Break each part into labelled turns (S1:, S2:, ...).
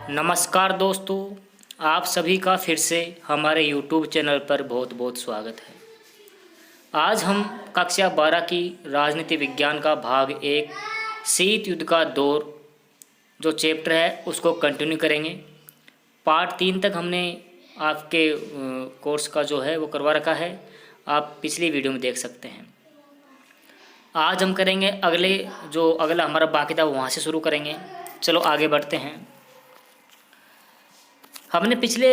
S1: नमस्कार दोस्तों, आप सभी का फिर से हमारे YouTube चैनल पर बहुत बहुत स्वागत है। आज हम कक्षा 12 की राजनीति विज्ञान का भाग 1 शीत युद्ध का दौर जो चैप्टर है उसको कंटिन्यू करेंगे। पार्ट 3 तक हमने आपके कोर्स का जो है वो करवा रखा है, आप पिछली वीडियो में देख सकते हैं। आज हम करेंगे अगला हमारा बाकी था वहाँ से शुरू करेंगे। चलो आगे बढ़ते हैं। हमने पिछले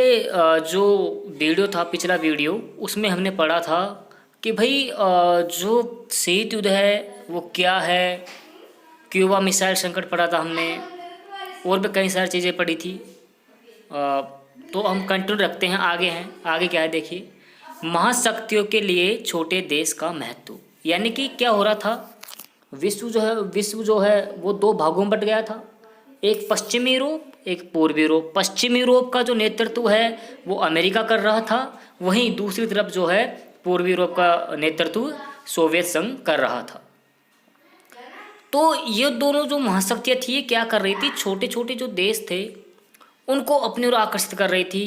S1: जो वीडियो था पिछला वीडियो उसमें हमने पढ़ा था कि भाई जो शीत युद्ध है वो क्या है, क्यूबा मिसाइल संकट पढ़ा था हमने, और भी कई सारी चीज़ें पढ़ी थी। तो हम कंटिन्यू रखते हैं, आगे क्या है देखिए। महाशक्तियों के लिए छोटे देश का महत्व, यानी कि क्या हो रहा था, विश्व जो है वो दो भागों में बट गया था, एक पश्चिमी यूरोप एक पूर्वी यूरोप। पश्चिमी यूरोप का जो नेतृत्व है वो अमेरिका कर रहा था, वहीं दूसरी तरफ जो है पूर्वी यूरोप का नेतृत्व सोवियत संघ कर रहा था। तो ये दोनों जो महाशक्तियाँ थी ये क्या कर रही थी, छोटे छोटे जो देश थे उनको अपनी ओर आकर्षित कर रही थी।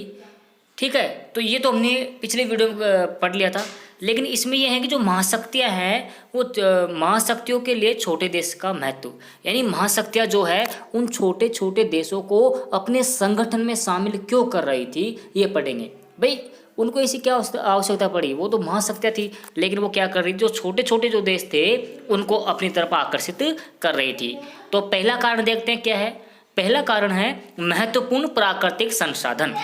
S1: ठीक है, तो ये तो हमने पिछले वीडियो में पढ़ लिया था। लेकिन इसमें यह है कि जो महाशक्तियाँ हैं वो महाशक्तियों के लिए छोटे देश का महत्व, यानी महाशक्तियाँ जो है उन छोटे छोटे देशों को अपने संगठन में शामिल क्यों कर रही थी ये पढ़ेंगे। भाई उनको ऐसी क्या आवश्यकता पड़ी, वो तो महाशक्तियाँ थी लेकिन वो क्या कर रही थी, जो छोटे छोटे जो देश थे उनको अपनी तरफ आकर्षित कर रही थी। तो पहला कारण देखते हैं क्या है। पहला कारण है महत्वपूर्ण प्राकृतिक संसाधन।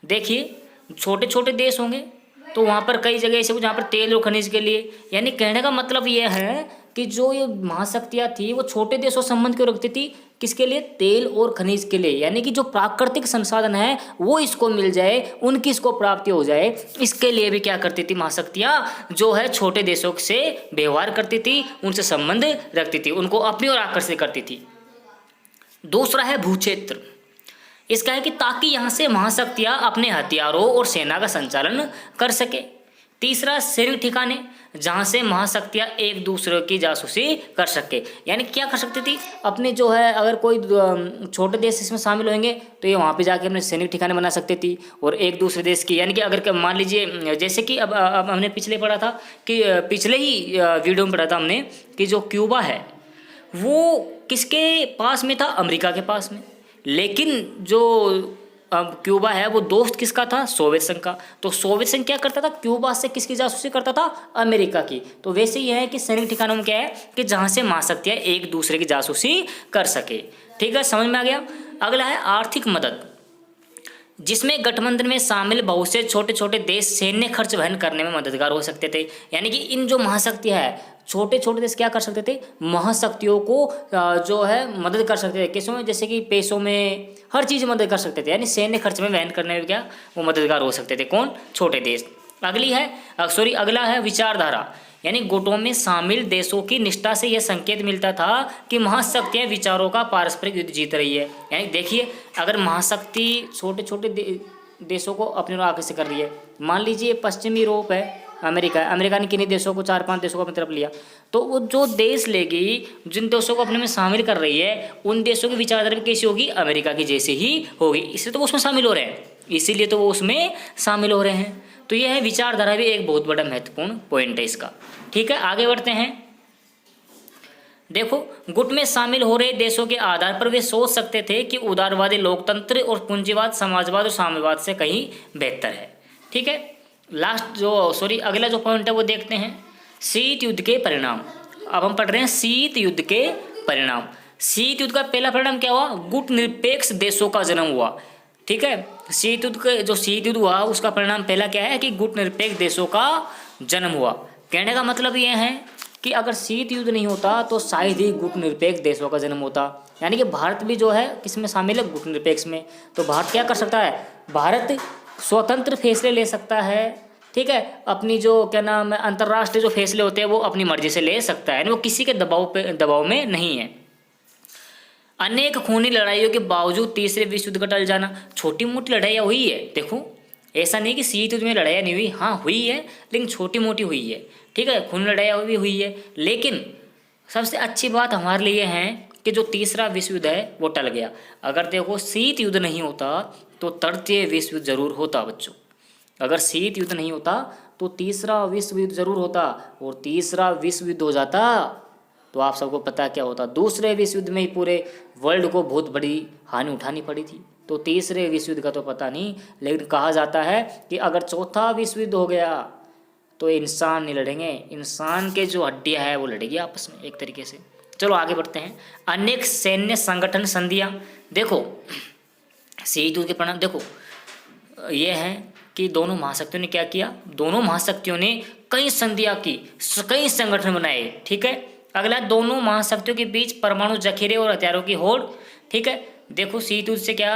S1: देखिए छोटे छोटे देश होंगे तो वहाँ पर कई जगह ऐसे जहाँ पर तेल और खनिज के लिए, यानी कहने का मतलब यह है कि जो ये महाशक्तियाँ थी वो छोटे देशों संबंध क्यों रखती थी, किसके लिए, तेल और खनिज के लिए, यानी कि जो प्राकृतिक संसाधन है वो इसको मिल जाए, उनकी इसको प्राप्ति हो जाए, इसके लिए भी क्या करती थी महाशक्तियाँ जो है छोटे देशों से व्यवहार करती थी, उनसे संबंध रखती थी, उनको अपनी ओर आकर्षित करती थी। दूसरा है भूक्षेत्र। इसका है कि ताकि यहाँ से महाशक्तियाँ अपने हथियारों और सेना का संचालन कर सके। तीसरा सैनिक ठिकाने, जहाँ से महाशक्तियाँ एक दूसरे की जासूसी कर सके, यानी क्या कर सकती थी, अपने जो है अगर कोई छोटे देश इसमें शामिल होंगे तो ये वहाँ पे जाके अपने सैनिक ठिकाने बना सकती थी और एक दूसरे देश की, यानी कि अगर मान लीजिए जैसे कि अब हमने पिछले पढ़ा था कि पिछले ही वीडियो में पढ़ा था हमने कि जो क्यूबा है वो किसके पास में था, अमेरिका के पास में, लेकिन जो क्यूबा है वो दोस्त किसका था, सोवियत संघ का। तो सोवियत संघ क्या करता था, क्यूबा से किसकी जासूसी करता था, अमेरिका की। तो वैसे ही है कि सैनिक ठिकानों में क्या है कि जहाँ से महाशक्तियाँ एक दूसरे की जासूसी कर सके। ठीक है, समझ में आ गया। अगला है आर्थिक मदद, जिसमें गठबंधन में शामिल बहुत से छोटे छोटे देश सैन्य खर्च वहन करने में मददगार हो सकते थे। यानी कि इन जो महाशक्तियाँ है छोटे छोटे देश क्या कर सकते थे, महाशक्तियों को जो है मदद कर सकते थे, किसों में, जैसे कि पैसों में, हर चीज़ में मदद कर सकते थे, यानी सैन्य खर्च में वहन करने में क्या वो मददगार हो सकते थे, कौन, छोटे देश। अगला है विचारधारा, यानी गुटों में शामिल देशों की निष्ठा से यह संकेत मिलता था कि महाशक्तियाँ विचारों का पारस्परिक युद्ध जीत रही है। यानी देखिए अगर महाशक्ति छोटे छोटे देशों को अपने ओर आकर्षित कर रही है, मान लीजिए पश्चिमी यूरोप है, अमेरिका ने किन्हीं देशों को 4-5 देशों को अपनी तरफ लिया, तो वो जो देश लेगी, जिन देशों को अपने में शामिल कर रही है, उन देशों की विचारधारा कैसी होगी, अमेरिका की जैसे ही होगी, इसलिए तो वो उसमें शामिल हो रहे हैं, इसीलिए तो वो उसमें शामिल हो रहे हैं। तो यह है विचारधारा भी एक बहुत बड़ा महत्वपूर्ण पॉइंट है इसका। ठीक है, आगे बढ़ते हैं। देखो गुट में शामिल हो रहे देशों के आधार पर वे सोच सकते थे कि उदारवादी लोकतंत्र और पूंजीवाद समाजवाद और साम्यवाद से कहीं बेहतर है। ठीक है, अगला जो पॉइंट है वो देखते हैं, शीत युद्ध के परिणाम। अब हम पढ़ रहे हैं शीत युद्ध के परिणाम। शीत युद्ध का पहला परिणाम क्या हुआ, गुट निरपेक्ष देशों का जन्म हुआ। ठीक है, शीत युद्ध हुआ उसका परिणाम पहला क्या है कि गुट निरपेक्ष देशों का जन्म हुआ। कहने का मतलब यह है कि अगर शीत युद्ध नहीं होता तो शायद ही गुट निरपेक्ष देशों का जन्म होता, यानी कि भारत भी जो है किसमें शामिल है, गुट निरपेक्ष में। तो भारत क्या कर सकता है, भारत स्वतंत्र फैसले ले सकता है। ठीक है, अपनी जो क्या नाम है अंतर्राष्ट्रीय जो फैसले होते हैं वो अपनी मर्जी से ले सकता है, यानी वो किसी के दबाव में नहीं है। अनेक खूनी लड़ाइयों के बावजूद तीसरे विश्व युद्ध का टल जाना, छोटी मोटी लड़ाइयाँ हुई है, देखो ऐसा नहीं कि शीत युद्ध में लड़ाइयाँ नहीं हुई, हाँ हुई है लेकिन छोटी मोटी हुई है। ठीक है, खूनी लड़ाइयाँ भी हुई है, लेकिन सबसे अच्छी बात हमारे लिए है कि जो तीसरा विश्व युद्ध है वो टल गया। अगर देखो शीत युद्ध नहीं होता तो तृतीय विश्व युद्ध जरूर होता बच्चों। अगर शीत युद्ध नहीं होता तो तीसरा विश्व युद्ध जरूर होता, और तीसरा विश्व युद्ध हो जाता तो आप सबको पता क्या होता, दूसरे विश्व युद्ध में ही पूरे वर्ल्ड को बहुत बड़ी हानि उठानी पड़ी थी। तो तीसरे विश्व युद्ध का तो पता नहीं, लेकिन कहा जाता है कि अगर चौथा विश्व युद्ध हो गया तो इंसान नहीं लड़ेंगे, इंसान के जो हड्डियां है वो लड़ेगी आपस में एक तरीके से। चलो आगे बढ़ते हैं। अनेक सैन्य संगठन संधियां, देखो शीत युद्ध के परिणाम देखो ये है कि दोनों महाशक्तियों ने क्या किया, दोनों महाशक्तियों ने कई संधियां की, कई संगठन बनाए, ठीक है। अगला, दोनों महाशक्तियों के बीच परमाणु जखीरे और हथियारों की होड़, ठीक है। देखो शीत युद्ध से क्या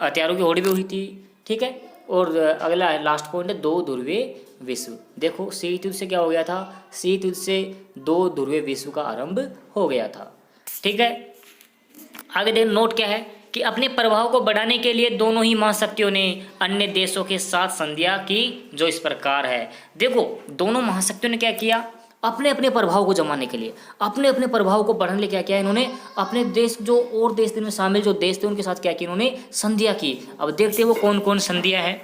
S1: हथियारों की होड़ भी हुई थी, ठीक है। और अगला लास्ट पॉइंट है दो ध्रुवीय विश्व। देखो शीत युद्ध से क्या हो गया था, शीत युद्ध से दो ध्रुवीय विश्व का आरंभ हो गया था, ठीक है। आगे देख नोट क्या है कि अपने प्रभाव को बढ़ाने के लिए दोनों ही महाशक्तियों ने अन्य देशों के साथ संधियां की, जो इस प्रकार है। देखो दोनों महाशक्तियों ने क्या किया, अपने अपने प्रभाव को जमाने के लिए, अपने अपने प्रभाव को बढ़ाने के लिए क्या किया इन्होंने, अपने देश जो और देश में शामिल जो देश थे उनके साथ क्या किया इन्होंने, संधियां की। अब देखते हैं वो कौन कौन संधियां हैं।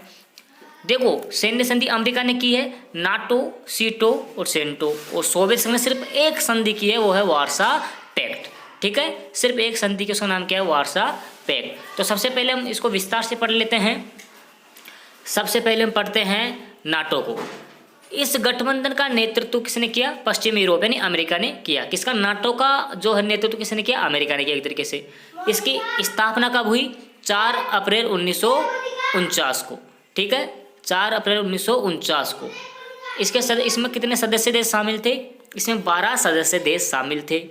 S1: देखो सैन्य संधि अमेरिका ने की है, नाटो, सीटो और सेंटो, और सोवियत संघ ने सिर्फ एक संधि की है, वो है वार्सा पैक्ट, ठीक है। सिर्फ एक संधि के उसका नाम क्या है, वार्सा पैक्ट। तो सबसे पहले हम इसको विस्तार से पढ़ लेते हैं। सबसे पहले हम पढ़ते हैं नाटो को। इस गठबंधन का नेतृत्व किसने किया, पश्चिमी यूरोप यानी अमेरिका ने किया। किसका, नाटो का जो है नेतृत्व किसने किया, अमेरिका ने किया एक तरीके से। इसकी स्थापना कब हुई, 4 अप्रैल 1949 को, ठीक है, 4 अप्रैल 1949 को। इसमें कितने सदस्य देश शामिल थे, इसमें 12 सदस्य देश शामिल थे।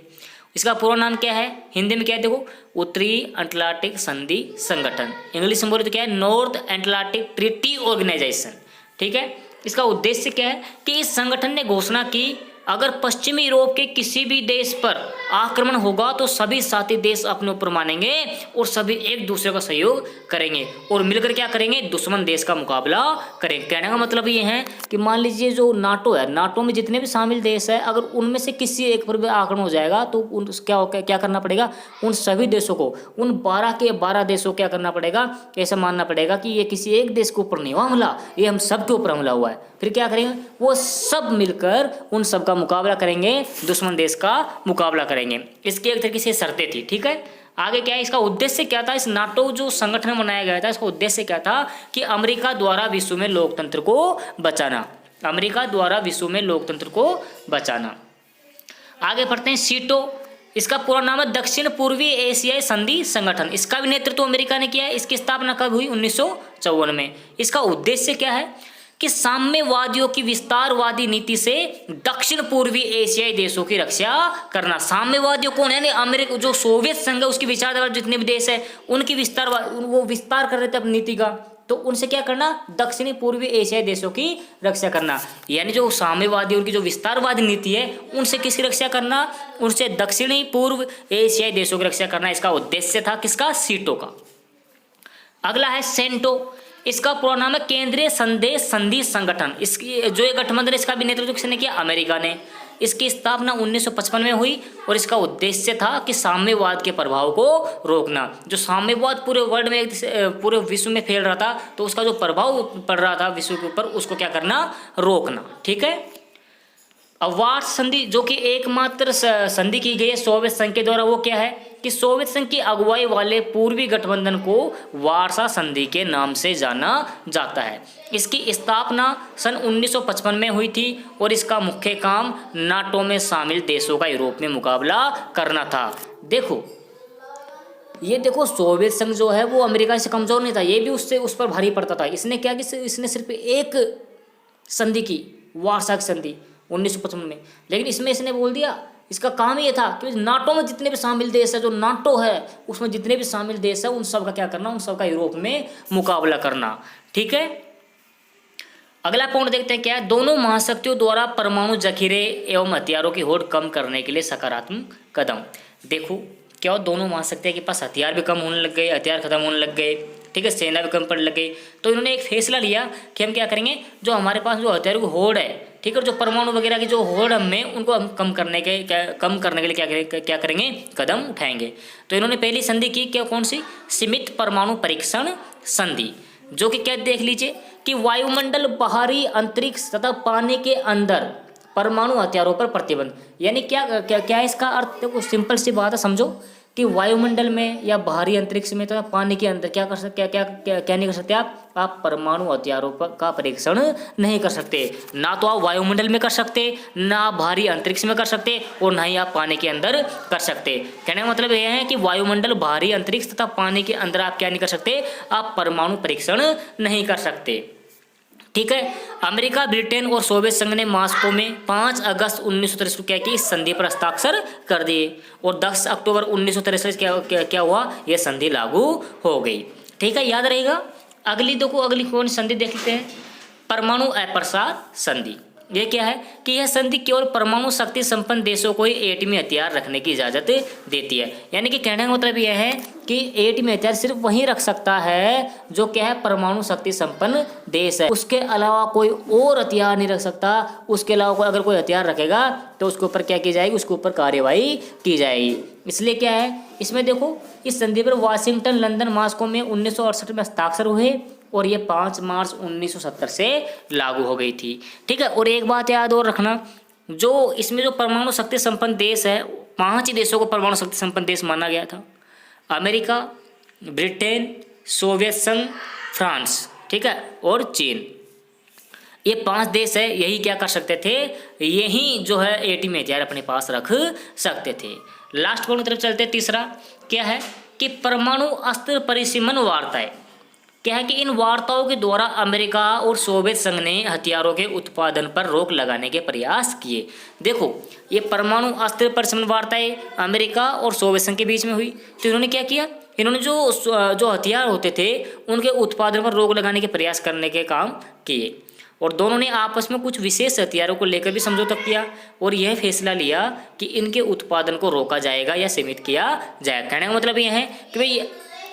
S1: इसका पूरा नाम क्या है, हिंदी में क्या है देखो, उत्तरी अटलांटिक संधि संगठन, इंग्लिश में बोले तो क्या है, नॉर्थ अटलांटिक ट्रीटी ऑर्गेनाइजेशन, ठीक है। इसका उद्देश्य क्या है कि इस संगठन ने घोषणा की अगर पश्चिमी यूरोप के किसी भी देश पर आक्रमण होगा तो सभी साथी देश अपने ऊपर मानेंगे और सभी एक दूसरे का सहयोग करेंगे और मिलकर क्या करेंगे, दुश्मन देश का मुकाबला करेंगे। कहने का मतलब ये है कि मान लीजिए जो नाटो है, नाटो में जितने भी शामिल देश है, अगर उनमें से किसी एक पर भी आक्रमण हो जाएगा तो क्या करना पड़ेगा, उन सभी देशों को, उन 12 के 12 देशों को क्या करना पड़ेगा, ऐसा मानना पड़ेगा कि ये किसी एक देश के ऊपर नहीं हुआ हमला, ये हम सबके ऊपर हमला हुआ है। फिर क्या करेंगे, वो सब मिलकर उन सब का मुकाबला करेंगे, दुश्मन देश का मुकाबला करेंगे। इसकी एक तरीके से शर्तें थी, ठीक है। आगे क्या है, इसका उद्देश्य क्या था, इस नाटो जो संगठन बनाया गया था इसका उद्देश्य क्या था कि अमेरिका द्वारा विश्व में लोकतंत्र को बचाना, अमेरिका द्वारा विश्व में लोकतंत्र को बचाना। आगे पढ़ते हैं सीटो, इसका पूरा नाम है दक्षिण पूर्वी एशियाई संधि संगठन। इसका भी नेतृत्व अमेरिका ने किया है। इसकी स्थापना कब हुई, 1954 में। इसका उद्देश्य क्या है कि साम्यवादियों की विस्तारवादी नीति से दक्षिण पूर्वी एशियाई देशों की रक्षा करना। साम्यवादियों कौन है, अमेरिका जो सोवियत संघ है उसकी विचारधारा जितने भी देश है उनकी वो विस्तार कर रहे थे अपनी नीति का, तो उनसे क्या करना, दक्षिणी पूर्वी एशियाई देशों की रक्षा करना। यानी जो साम्यवादी उनकी जो विस्तारवादी नीति है उनसे किसकी रक्षा करना, उनसे दक्षिणी पूर्व एशियाई देशों की रक्षा करना। इसका उद्देश्य था किसका, सीटो का। अगला है सेंटो, इसका पूरा नाम है केंद्रीय संदेश संधि संगठन। इसकी जो ये गठबंधन इसका भी नेतृत्व किसने किया, अमेरिका ने। इसकी स्थापना 1955 में हुई और इसका उद्देश्य था कि साम्यवाद के प्रभाव को रोकना। जो साम्यवाद पूरे वर्ल्ड में, पूरे विश्व में फैल रहा था, तो उसका जो प्रभाव पड़ रहा था विश्व के ऊपर, उसको क्या करना, रोकना, ठीक है। अब वार्सा संधि जो कि एकमात्र संधि की गई है सोवियत संघ के द्वारा, वो क्या है कि सोवियत संघ की अगुवाई वाले पूर्वी गठबंधन को वार्सा संधि के नाम से जाना जाता है। इसकी स्थापना सन 1955 में हुई थी और इसका मुख्य काम नाटो में शामिल देशों का यूरोप में मुकाबला करना था। देखो ये देखो, सोवियत संघ जो है वो अमेरिका से कमजोर नहीं था, ये भी उस पर भारी पड़ता था। इसने क्या कि इसने सिर्फ एक संधि की, वार्सा संधि 1955 में, लेकिन इसमें इसने बोल दिया, इसका काम ये था कि नाटो में जितने भी शामिल देश है, जो नाटो है उसमें जितने भी शामिल देश है उन सब का क्या करना, उन सब का यूरोप में मुकाबला करना, ठीक है। अगला पॉइंट देखते हैं क्या है, दोनों महाशक्तियों द्वारा परमाणु जखीरे एवं हथियारों की होड़ कम करने के लिए सकारात्मक कदम। देखो क्या हो, दोनों महाशक्तियों के पास हथियार भी कम होने लग गए, हथियार खत्म होने लग गए, ठीक है, सेना भी कम पड़ने लग गई। तो इन्होंने एक फैसला लिया कि हम क्या करेंगे, जो हमारे पास जो हथियारों की होड़ है, ठीक है। जो परमाणु वगैरह की जो होड़ में उनको हम कम करने के लिए क्या करेंगे, कदम उठाएंगे। तो इन्होंने पहली संधि की क्या, कौन सी, सीमित परमाणु परीक्षण संधि, जो कि क्या देख लीजिए कि वायुमंडल, बाहरी अंतरिक्ष तथा पानी के अंदर परमाणु हथियारों पर प्रतिबंध। यानी क्या क्या क्या है इसका अर्थ, देखो सिंपल सी बात है, समझो कि वायुमंडल में या बाहरी अंतरिक्ष में तथा पानी के अंदर क्या कर सकते, क्या क्या क्या नहीं कर सकते आप परमाणु हथियारों का परीक्षण नहीं कर सकते। ना तो आप वायुमंडल में कर सकते, ना आप बाहरी अंतरिक्ष में कर सकते, और ना ही आप पानी के अंदर कर सकते। कहने का मतलब यह है कि वायुमंडल, बाहरी अंतरिक्ष तथा पानी के अंदर आप क्या नहीं कर सकते, आप परमाणु परीक्षण नहीं कर सकते। ठीक है। अमेरिका, ब्रिटेन और सोवियत संघ ने मॉस्को में 5 अगस्त 1963 को क्या किया, इस संधि पर हस्ताक्षर कर दिए, और 10 अक्टूबर 1963 क्या हुआ, यह संधि लागू हो गई। ठीक है, याद रहेगा। अगली देखो, अगली कौन संधि देख लेते हैं, परमाणु अप्रसार संधि। ये क्या है कि यह संधि केवल परमाणु शक्ति संपन्न देशों को ही एटमी हथियार रखने की इजाज़त देती है। यानी कि कहने का मतलब यह है कि एटमी हथियार सिर्फ वही रख सकता है जो क्या है, परमाणु शक्ति संपन्न देश है। उसके अलावा कोई और हथियार नहीं रख सकता। उसके अलावा अगर कोई हथियार रखेगा तो उसके ऊपर क्या की जाएगी, उसके ऊपर कार्यवाही की जाएगी। इसलिए क्या है, इसमें देखो इस संधि पर वाशिंगटन, लंदन, मॉस्को में 1968 में हस्ताक्षर हुए, और ये 5 मार्च 1970 से लागू हो गई थी। ठीक है। और एक बात याद और रखना, जो इसमें जो परमाणु शक्ति संपन्न देश है, 5 ही देशों को परमाणु शक्ति संपन्न देश माना गया था, अमेरिका, ब्रिटेन, सोवियत संघ, फ्रांस, ठीक है, और चीन। ये 5 देश है, यही क्या कर सकते थे, यही जो है एटमी हथियार अपने पास रख सकते थे। लास्ट पॉइंट की तरफ चलते, तीसरा क्या है कि परमाणु अस्त्र परिसीमन वार्ताएं। क्या है कि इन वार्ताओं के द्वारा अमेरिका और सोवियत संघ ने हथियारों के उत्पादन पर रोक लगाने के प्रयास किए। देखो ये परमाणु अस्त्र परिसीमन वार्ताएं अमेरिका और सोवियत संघ के बीच में हुई, तो इन्होंने क्या किया, इन्होंने जो हथियार होते थे उनके उत्पादन पर रोक लगाने के प्रयास करने के काम किए, और दोनों ने आपस में कुछ विशेष हथियारों को लेकर भी समझौता किया, और यह फैसला लिया कि इनके उत्पादन को रोका जाएगा या सीमित किया जाएगा। कहने का मतलब यह है कि भाई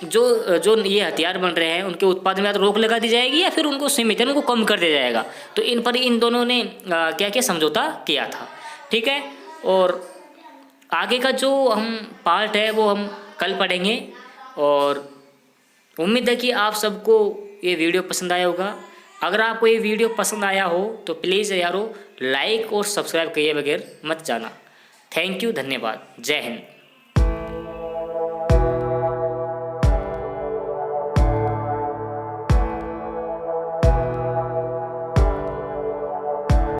S1: जो ये हथियार बन रहे हैं उनके उत्पादन में या तो रोक लगा दी जाएगी या फिर उनको सीमित है, उनको कम कर दिया जाएगा। तो इन पर इन दोनों ने क्या क्या समझौता किया था। ठीक है, और आगे का जो हम पार्ट है वो हम कल पढ़ेंगे, और उम्मीद है कि आप सबको ये वीडियो पसंद आया होगा। अगर आपको ये वीडियो पसंद आया हो तो प्लीज़ यारो लाइक और सब्सक्राइब किए बगैर मत जाना। थैंक यू, धन्यवाद, जय हिंद।